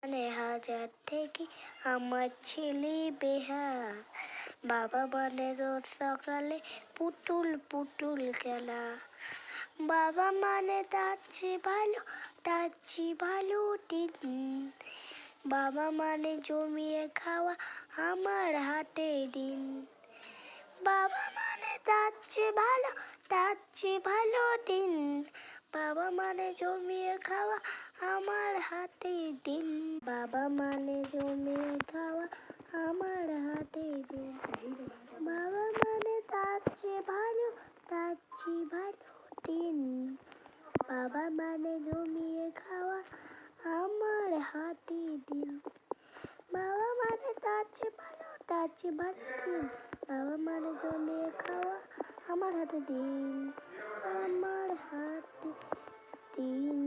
মানে হাজার থেকে আমার ছেলে বেহায়া। বাবা মানে রোজ সকালে পুতুল পুতুল খেলা। বাবা মানে তার চেয়ে ভালো দিন। বাবা মানে জমিয়ে খাওয়া আমার হাতে দিন। বাবা মানে তার চেয়ে ভালো দিন। বাবা মানে জমিয়ে খাওয়া আমার হাতে দিন। বাবা মানে জমিয়ে খাওয়া আমার হাতে দিন। বাবা মানে তার চেয়ে ভালো দিন। বাবা মানে জমিয়ে খাওয়া আমার হাতে দিন। বাবা মানে তার চেয়ে ভালো দিন। বাবা মানে জমিয়ে খাওয়া আমার হাতে দিন। আমার হাতে দিন।